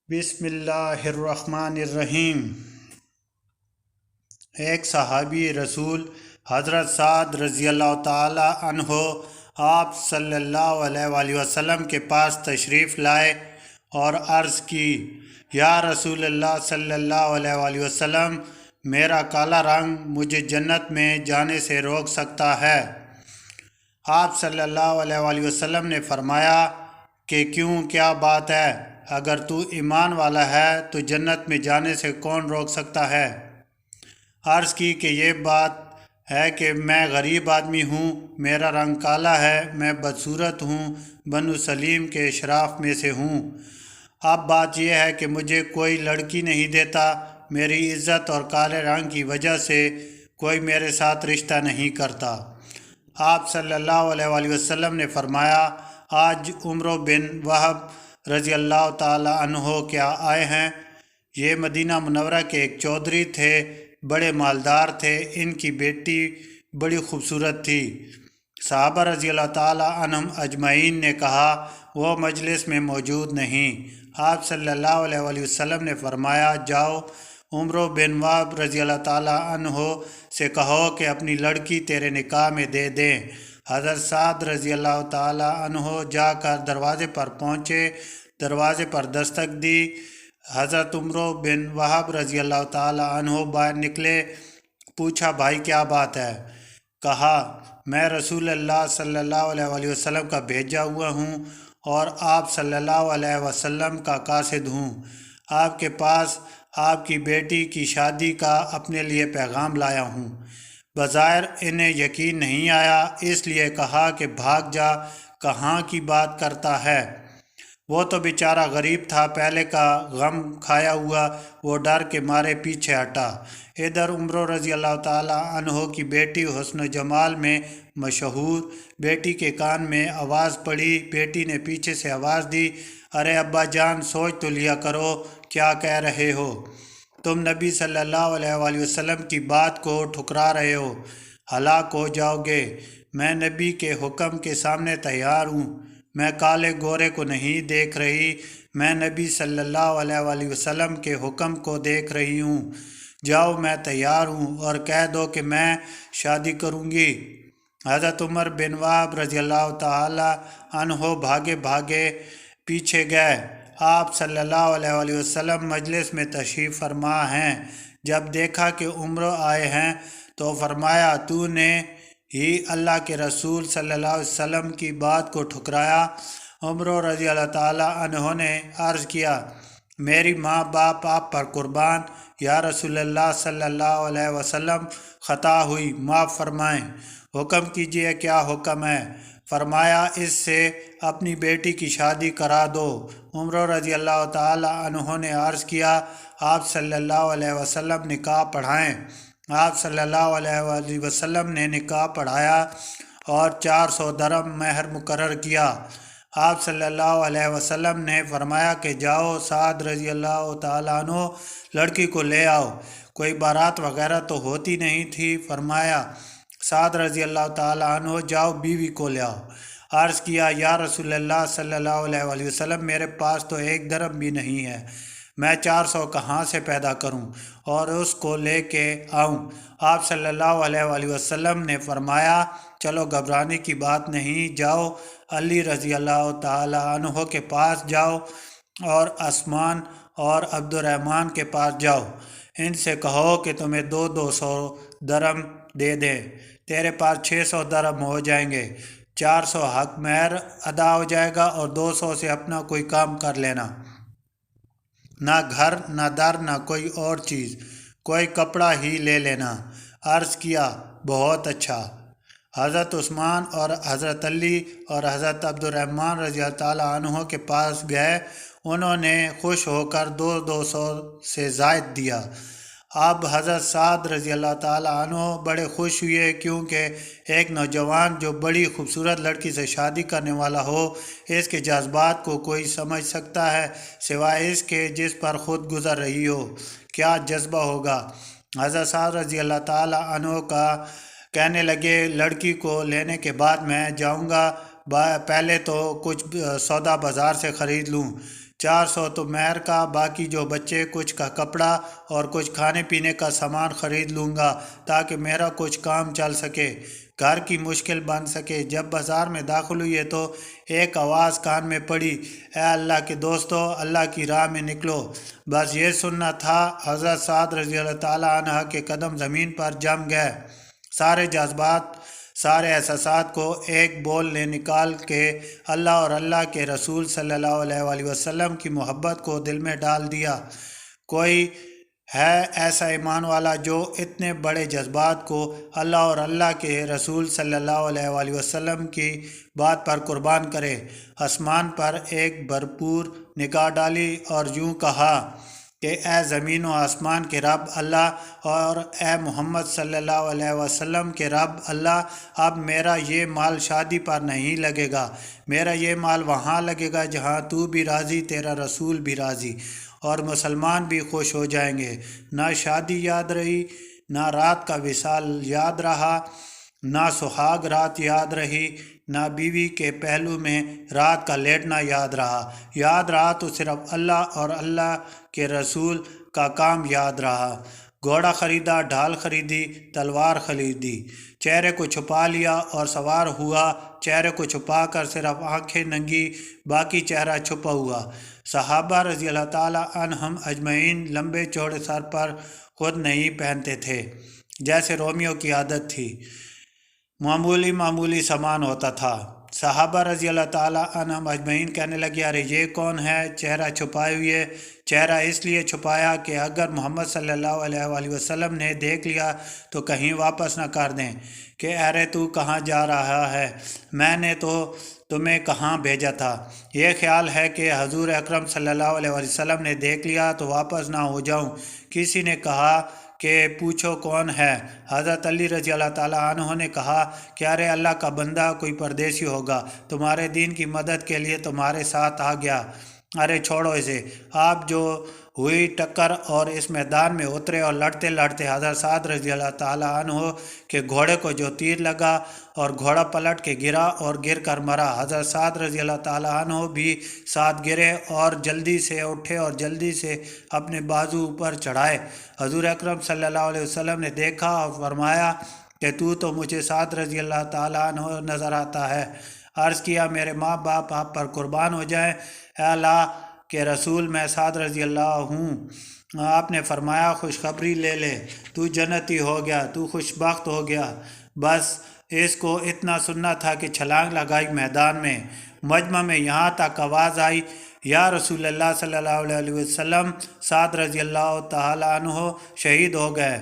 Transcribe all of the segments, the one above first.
بسم اللہ الرحمن الرحیم۔ ایک صحابی رسول حضرت سعد رضی اللہ تعالی عنہ آپ صلی اللہ علیہ وآلہ وسلم کے پاس تشریف لائے اور عرض کی، یا رسول اللہ صلی اللہ علیہ وآلہ وسلم، میرا کالا رنگ مجھے جنت میں جانے سے روک سکتا ہے؟ آپ صلی اللہ علیہ وآلہ وسلم نے فرمایا کہ کیوں، کیا بات ہے؟ اگر تو ایمان والا ہے تو جنت میں جانے سے کون روک سکتا ہے؟ عرض کی کہ یہ بات ہے کہ میں غریب آدمی ہوں، میرا رنگ کالا ہے، میں بدصورت ہوں، بنو سلیم کے اشراف میں سے ہوں۔ اب بات یہ ہے کہ مجھے کوئی لڑکی نہیں دیتا، میری عزت اور کالے رنگ کی وجہ سے کوئی میرے ساتھ رشتہ نہیں کرتا۔ آپ صلی اللہ علیہ وآلہ وسلم نے فرمایا، آج عمرو بن وہب رضی اللہ تعالی عنہ کیا آئے ہیں؟ یہ مدینہ منورہ کے ایک چودھری تھے، بڑے مالدار تھے، ان کی بیٹی بڑی خوبصورت تھی۔ صحابہ رضی اللہ تعالی عنہم اجمعین نے کہا وہ مجلس میں موجود نہیں۔ آپ صلی اللہ علیہ وآلہ وسلم نے فرمایا، جاؤ عمرو بن وہب رضی اللہ تعالی عنہ سے کہو کہ اپنی لڑکی تیرے نکاح میں دے دیں۔ حضرت سعد رضی اللہ تعالی عنہ جا کر دروازے پر پہنچے، دروازے پر دستک دی۔ حضرت عمرو بن وہب رضی اللہ تعالی عنہ باہر نکلے، پوچھا، بھائی کیا بات ہے؟ کہا، میں رسول اللہ صلی اللہ علیہ وآلہ وسلم کا بھیجا ہوا ہوں اور آپ صلی اللہ علیہ وسلم کا قاصد ہوں۔ آپ کے پاس آپ کی بیٹی کی شادی کا اپنے لیے پیغام لایا ہوں۔ بظاہر انہیں یقین نہیں آیا، اس لیے کہا کہ بھاگ جا، کہاں کی بات کرتا ہے؟ وہ تو بیچارہ غریب تھا، پہلے کا غم کھایا ہوا، وہ ڈر کے مارے پیچھے ہٹا۔ ادھر عمرو رضی اللہ تعالی عنہ کی بیٹی حسن و جمال میں مشہور، بیٹی کے کان میں آواز پڑی، بیٹی نے پیچھے سے آواز دی، ارے ابا جان، سوچ تو لیا کرو، کیا کہہ رہے ہو؟ تم نبی صلی اللہ علیہ وآلہ وسلم کی بات کو ٹھکرا رہے ہو، ہلاک ہو جاؤ گے۔ میں نبی کے حکم کے سامنے تیار ہوں، میں کالے گورے کو نہیں دیکھ رہی، میں نبی صلی اللہ علیہ وآلہ وسلم کے حکم کو دیکھ رہی ہوں۔ جاؤ، میں تیار ہوں، اور کہہ دو کہ میں شادی کروں گی۔ حضرت عمر بن وہب رضی اللہ تعالی عنہ بھاگے بھاگے پیچھے گئے۔ آپ صلی اللہ علیہ وآلہ وسلم مجلس میں تشریف فرما ہیں۔ جب دیکھا کہ عمر آئے ہیں تو فرمایا، تو نے ہی اللہ کے رسول صلی اللہ علیہ وسلم کی بات کو ٹھکرایا۔ عمر رضی اللہ تعالی عنہ نے عرض کیا، میری ماں باپ آپ پر قربان، یا رسول اللہ صلی اللہ علیہ وسلم، خطا ہوئی، معاف فرمائیں، حکم کیجئے، کیا حکم ہے؟ فرمایا، اس سے اپنی بیٹی کی شادی کرا دو۔ عمر رضی اللہ تعالی عنہ نے عرض کیا، آپ صلی اللہ علیہ وسلم نکاح پڑھائیں۔ آپ صلی اللہ علیہ وآلہ وسلم نے نکاح پڑھایا اور 400 درم مہر مقرر کیا۔ آپ صلی اللہ علیہ وسلم نے فرمایا کہ جاؤ، سعد رضی اللہ تعالیٰ عنہ لڑکی کو لے آؤ۔ کوئی بارات وغیرہ تو ہوتی نہیں تھی۔ فرمایا، سعد رضی اللہ تعالیٰ عنہ، جاؤ بیوی کو لے آؤ۔ عرض کیا، یا رسول اللہ صلی اللہ علیہ وآلہ وسلم، میرے پاس تو 1 درم بھی نہیں ہے، میں 400 کہاں سے پیدا کروں اور اس کو لے کے آؤں؟ آپ صلی اللہ علیہ وآلہ وسلم نے فرمایا، چلو گھبرانے کی بات نہیں، جاؤ علی رضی اللہ تعالی عنہ کے پاس جاؤ اور عثمان اور عبد الرحمن کے پاس جاؤ، ان سے کہو کہ تمہیں 200 درم دے دیں، تیرے پاس 600 درم ہو جائیں گے، 400 حق مہر ادا ہو جائے گا اور 200 سے اپنا کوئی کام کر لینا، نہ گھر نہ در نہ کوئی اور چیز، کوئی کپڑا ہی لے لینا۔ عرض کیا، بہت اچھا۔ حضرت عثمان اور حضرت علی اور حضرت عبد الرحمن رضی اللہ تعالیٰ عنہ کے پاس گئے، انہوں نے خوش ہو کر 200 سے زائد دیا۔ اب حضرت سعد رضی اللہ تعالیٰ عنہ بڑے خوش ہوئے، کیونکہ ایک نوجوان جو بڑی خوبصورت لڑکی سے شادی کرنے والا ہو، اس کے جذبات کو کوئی سمجھ سکتا ہے سوائے اس کے جس پر خود گزر رہی ہو، کیا جذبہ ہوگا۔ حضرت سعد رضی اللہ تعالیٰ عنہ کا کہنے لگے، لڑکی کو لینے کے بعد میں جاؤں گا، پہلے تو کچھ سودا بازار سے خرید لوں، 400 تو مہر کا، باقی جو بچے کچھ کا کپڑا اور کچھ کھانے پینے کا سامان خرید لوں گا تاکہ میرا کچھ کام چل سکے، گھر کی مشکل بن سکے۔ جب بازار میں داخل ہوئے تو ایک آواز کان میں پڑی، اے اللہ کے دوستو، اللہ کی راہ میں نکلو۔ بس یہ سننا تھا۔ حضرت سعد رضی اللہ تعالیٰ عنہ کے قدم زمین پر جم گئے۔ سارے جذبات، سارے احساسات کو ایک بول نے نکال کے اللہ اور اللہ کے رسول صلی اللہ علیہ وآلہ وسلم کی محبت کو دل میں ڈال دیا۔ کوئی ہے ایسا ایمان والا جو اتنے بڑے جذبات کو اللہ اور اللہ کے رسول صلی اللہ علیہ وآلہ وسلم کی بات پر قربان کرے؟ آسمان پر ایک بھرپور نگاہ ڈالی اور یوں کہا کہ اے زمین و آسمان کے رب اللہ اور اے محمد صلی اللہ علیہ وسلم کے رب اللہ، اب میرا یہ مال شادی پر نہیں لگے گا، میرا یہ مال وہاں لگے گا جہاں تو بھی راضی، تیرا رسول بھی راضی اور مسلمان بھی خوش ہو جائیں گے۔ نہ شادی یاد رہی، نہ رات کا وصال یاد رہا، نہ سہاگ رات یاد رہی، نہ بیوی کے پہلو میں رات کا لیٹنا یاد رہا۔ یاد رہا تو صرف اللہ اور اللہ کے رسول کا کام یاد رہا۔ گھوڑا خریدا، ڈھال خریدی، تلوار خریدی، چہرے کو چھپا لیا اور سوار ہوا، چہرے کو چھپا کر صرف آنکھیں ننگی، باقی چہرہ چھپا ہوا۔ صحابہ رضی اللہ تعالیٰ عنہم اجمعین لمبے چوڑے سر پر خود نہیں پہنتے تھے جیسے رومیوں کی عادت تھی، معمولی سامان ہوتا تھا۔ صحابہ رضی اللہ تعالیٰ عنہم اجمعین کہنے لگے، ارے یہ کون ہے چہرہ چھپائے ہوئے؟ چہرہ اس لیے چھپایا کہ اگر محمد صلی اللہ علیہ وآلہ وسلم نے دیکھ لیا تو کہیں واپس نہ کر دیں کہ ارے تو کہاں جا رہا ہے، میں نے تو تمہیں کہاں بھیجا تھا۔ یہ خیال ہے کہ حضور اکرم صلی اللہ علیہ وآلہ وسلم نے دیکھ لیا تو واپس نہ ہو جاؤں۔ کسی نے کہا کہ پوچھو کون ہے؟ حضرت علی رضی اللہ تعالیٰ عنہ نے کہا کہ ارے اللہ کا بندہ کوئی پردیسی ہوگا، تمہارے دین کی مدد کے لیے تمہارے ساتھ آ گیا، ارے چھوڑو اسے۔ آپ جو ہوئی ٹکر اور اس میدان میں اترے اور لڑتے لڑتے حضرت سعد رضی اللہ تعالیٰ عنہ کے گھوڑے کو جو تیر لگا اور گھوڑا پلٹ کے گرا اور گر کر مرا، حضرت سعد رضی اللہ تعالیٰ عنہ بھی ساتھ گرے اور جلدی سے اٹھے اور جلدی سے اپنے بازو اوپر چڑھائے۔ حضور اکرم صلی اللہ علیہ وسلم نے دیکھا اور فرمایا کہ تو مجھے سعد رضی اللہ تعالیٰ عنہ نظر آتا ہے۔ عرض کیا، میرے ماں باپ آپ پر قربان ہو جائیں، اے اللہ کے رسول میں سعد رضی اللہ ہوں۔ آپ نے فرمایا خوشخبری لے لے، تو جنتی ہو گیا، تو خوش بخت ہو گیا۔ بس اس کو اتنا سننا تھا کہ چھلانگ لگائی میدان میں۔ مجمع میں یہاں تک آواز آئی، یا رسول اللہ صلی اللہ علیہ وسلم، سعد رضی اللہ تعالیٰ عنہ شہید ہو گئے۔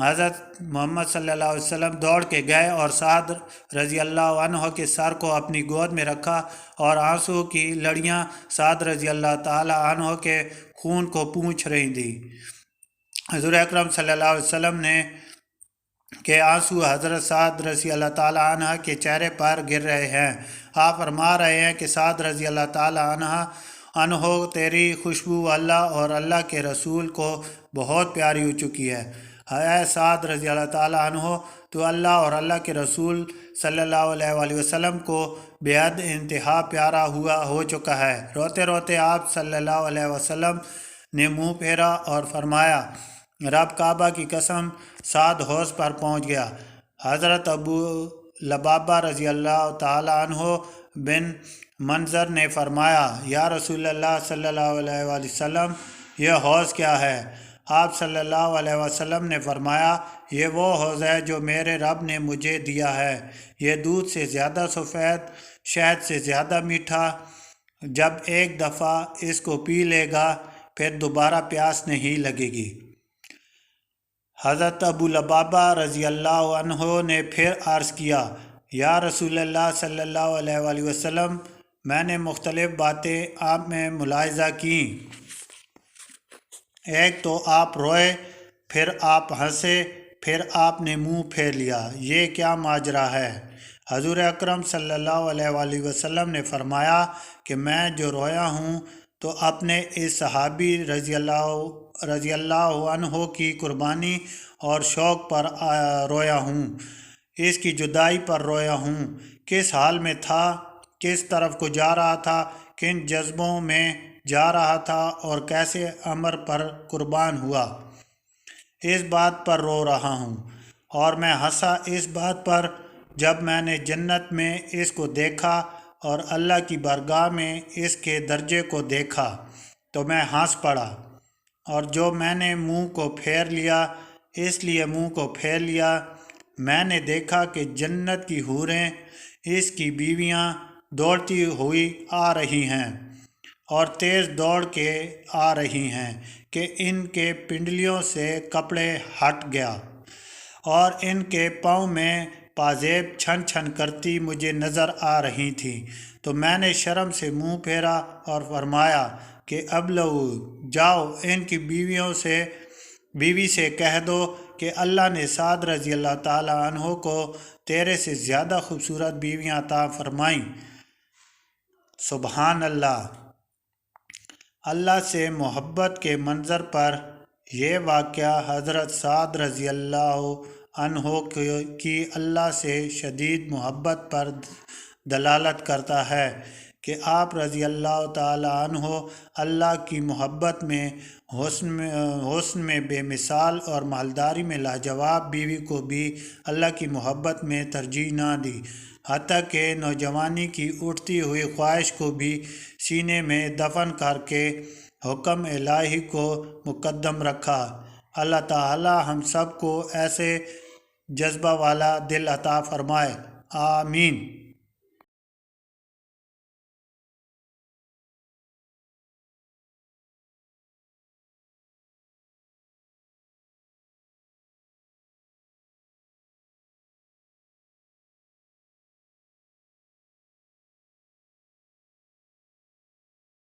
حضرت محمد صلی اللہ علیہ وسلم دوڑ کے گئے اور سعد رضی اللہ عنہ کے سر کو اپنی گود میں رکھا اور آنسو کی لڑیاں سعد رضی اللہ تعالیٰ عنہ کے خون کو پونچھ رہی تھیں۔ حضور اکرم صلی اللہ علیہ وسلم نے کہ آنسو حضرت سعد رضی اللہ تعالیٰ عنہ کے چہرے پر گر رہے ہیں۔ آپ فرما رہے ہیں کہ سعد رضی اللہ تعالیٰ عنہ تیری خوشبو اللہ اور اللہ کے رسول کو بہت پیاری ہو چکی ہے۔ اے سعد رضی اللہ تعالیٰ عنہ، تو اللہ اور اللہ کے رسول صلی اللہ علیہ وآلہ وسلم کو بے حد انتہا پیارا ہو چکا ہے۔ روتے روتے آپ صلی اللہ علیہ وسلم نے منہ پھیرا اور فرمایا، رب کعبہ کی قسم، سعد حوض پر پہنچ گیا۔ حضرت ابو لبابہ رضی اللہ تعالیٰ عنہ بن منظر نے فرمایا، یا رسول اللہ صلی اللہ علیہ وآلہ وسلم، یہ حوض کیا ہے؟ آپ صلی اللہ علیہ وسلم نے فرمایا، یہ وہ حوض ہے جو میرے رب نے مجھے دیا ہے، یہ دودھ سے زیادہ سفید، شہد سے زیادہ میٹھا، جب ایک دفعہ اس کو پی لے گا پھر دوبارہ پیاس نہیں لگے گی۔ حضرت ابو لبابہ رضی اللہ عنہ نے پھر عرض کیا، یا رسول اللہ صلی اللہ علیہ وآلہ وسلم، میں نے مختلف باتیں آپ میں ملاحظہ کیں۔ ایک تو آپ روئے، پھر آپ ہنسے، پھر آپ نے منہ پھیر لیا، یہ کیا ماجرا ہے؟ حضور اکرم صلی اللہ علیہ وآلہ وسلم نے فرمایا کہ میں جو رویا ہوں تو اپنے اس صحابی رضی اللہ عنہ کی قربانی اور شوق پر رویا ہوں، اس کی جدائی پر رویا ہوں۔ کس حال میں تھا، کس طرف کو جا رہا تھا، کن جذبوں میں جا رہا تھا اور کیسے امر پر قربان ہوا، اس بات پر رو رہا ہوں۔ اور میں ہنسا اس بات پر جب میں نے جنت میں اس کو دیکھا اور اللہ کی بارگاہ میں اس کے درجے کو دیکھا تو میں ہنس پڑا، اور جو میں نے منہ کو پھیر لیا اس لیے منہ کو پھیر لیا، میں نے دیکھا کہ جنت کی حوریں، اس کی بیویاں دوڑتی ہوئی آ رہی ہیں اور تیز دوڑ کے آ رہی ہیں کہ ان کے پنڈلیوں سے کپڑے ہٹ گیا، اور ان کے پاؤں میں پازیب چھن چھن کرتی مجھے نظر آ رہی تھیں۔ تو میں نے شرم سے منہ پھیرا اور فرمایا کہ اب لو جاؤ ان کی بیوی سے کہہ دو کہ اللہ نے سعد رضی اللہ تعالیٰ عنہ کو تیرے سے زیادہ خوبصورت بیویاں عطا فرمائیں۔ سبحان اللہ۔ اللہ سے محبت کے منظر پر یہ واقعہ حضرت سعد رضی اللہ عنہ کی اللہ سے شدید محبت پر دلالت کرتا ہے کہ آپ رضی اللہ تعالی عنہ اللہ کی محبت میں حسن میں بے مثال اور مالداری میں لاجواب بیوی کو بھی اللہ کی محبت میں ترجیح نہ دی، حتیٰ کہ نوجوانی کی اٹھتی ہوئی خواہش کو بھی سینے میں دفن کر کے حکم الہی کو مقدم رکھا۔ اللہ تعالی ہم سب کو ایسے جذبہ والا دل عطا فرمائے، آمین۔